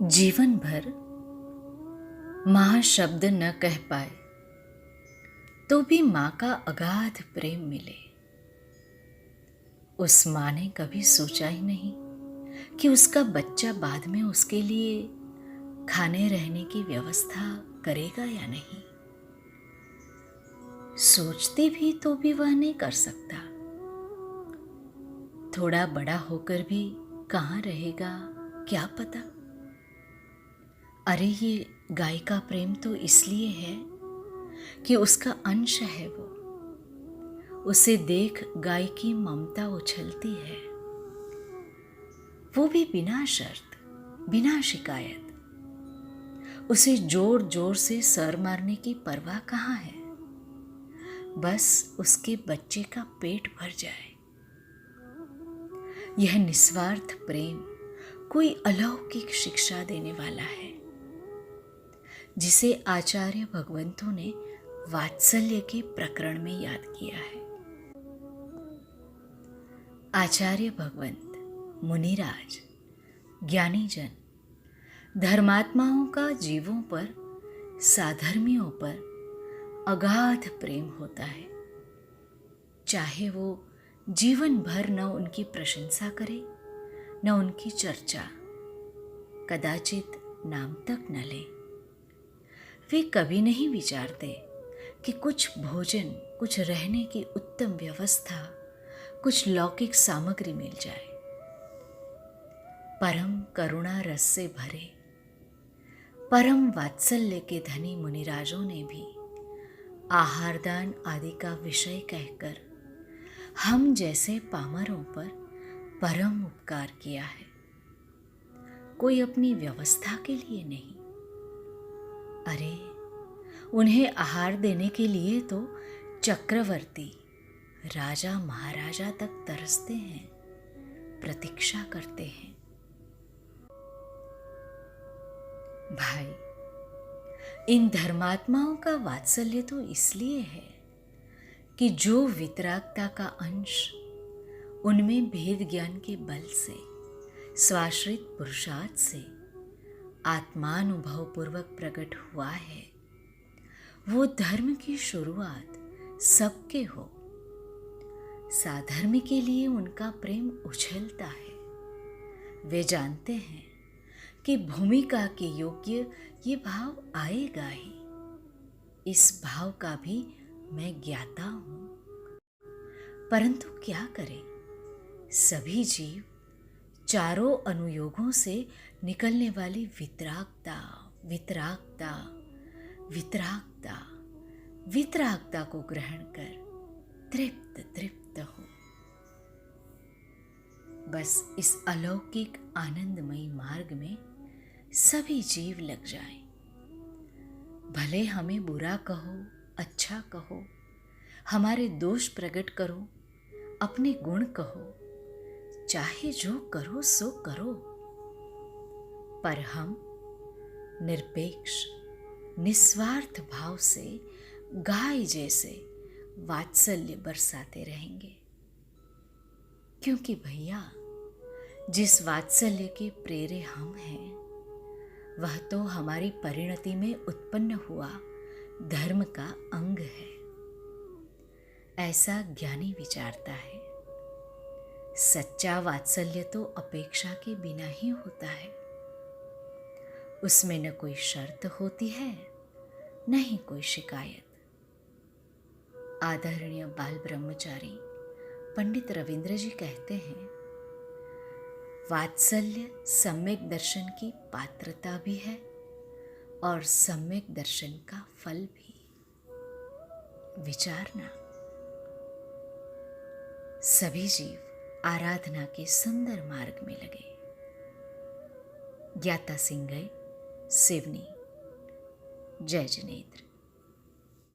जीवन भर माँ शब्द न कह पाए तो भी माँ का अगाध प्रेम मिले। उस माँ ने कभी सोचा ही नहीं कि उसका बच्चा बाद में उसके लिए खाने रहने की व्यवस्था करेगा या नहीं। सोचती भी तो भी वह नहीं कर सकता। थोड़ा बड़ा होकर भी कहाँ रहेगा क्या पता। अरे ये गाय का प्रेम तो इसलिए है कि उसका अंश है वो। उसे देख गाय की ममता उछलती है, वो भी बिना शर्त बिना शिकायत। उसे जोर जोर से सर मारने की परवाह कहाँ है, बस उसके बच्चे का पेट भर जाए। यह निस्वार्थ प्रेम कोई अलौकिक शिक्षा देने वाला है, जिसे आचार्य भगवंतों ने वात्सल्य के प्रकरण में याद किया है। आचार्य भगवंत, मुनिराज, ज्ञानीजन, धर्मात्माओं का जीवों पर, साधर्मियों पर अगाध प्रेम होता है। चाहे वो जीवन भर न उनकी प्रशंसा करे न उनकी चर्चा, कदाचित नाम तक न ले। वे कभी नहीं विचारते कि कुछ भोजन, कुछ रहने की उत्तम व्यवस्था, कुछ लौकिक सामग्री मिल जाए। परम करुणा रस से भरे, परम वात्सल्य के धनी मुनिराजों ने भी आहारदान आदि का विषय कहकर हम जैसे पामरों पर परम उपकार किया है। कोई अपनी व्यवस्था के लिए नहीं। अरे उन्हें आहार देने के लिए तो चक्रवर्ती, राजा महाराजा तक तरसते हैं, प्रतीक्षा करते हैं। भाई, इन धर्मात्माओं का वात्सल्य तो इसलिए है कि जो वितरागता का अंश उनमें भेद ज्ञान के बल से, स्वाश्रित पुरुषार्थ से आत्मानुभव पूर्वक प्रकट हुआ है, वो धर्म की शुरुआत सबके हो। साधर्म के लिए उनका प्रेम उछलता है। वे जानते हैं कि भूमिका के योग्य ये भाव आएगा ही। इस भाव का भी मैं ज्ञाता हूं, परंतु क्या करें, सभी जीव चारों अनुयोगों से निकलने वाली वितरागता वितरागता वितरागता वितरागता को ग्रहण कर तृप्त तृप्त हो। बस इस अलौकिक आनंदमयी मार्ग में सभी जीव लग जाएं। भले हमें बुरा कहो, अच्छा कहो, हमारे दोष प्रकट करो, अपने गुण कहो, चाहे जो करो सो करो, पर हम निरपेक्ष निस्वार्थ भाव से गाय जैसे वात्सल्य बरसाते रहेंगे। क्योंकि भैया, जिस वात्सल्य के प्रेरे हम हैं, वह तो हमारी परिणति में उत्पन्न हुआ धर्म का अंग है, ऐसा ज्ञानी विचारता है। सच्चा वात्सल्य तो अपेक्षा के बिना ही होता है। उसमें न कोई शर्त होती है, न ही कोई शिकायत। आदरणीय बाल ब्रह्मचारी पंडित रविंद्र जी कहते हैं, वात्सल्य सम्यक दर्शन की पात्रता भी है और सम्यक दर्शन का फल भी। विचारना। सभी जीव आराधना के सुंदर मार्ग में लगे। ज्ञाता सिंह, सिवनी। जय जिनेन्द्र।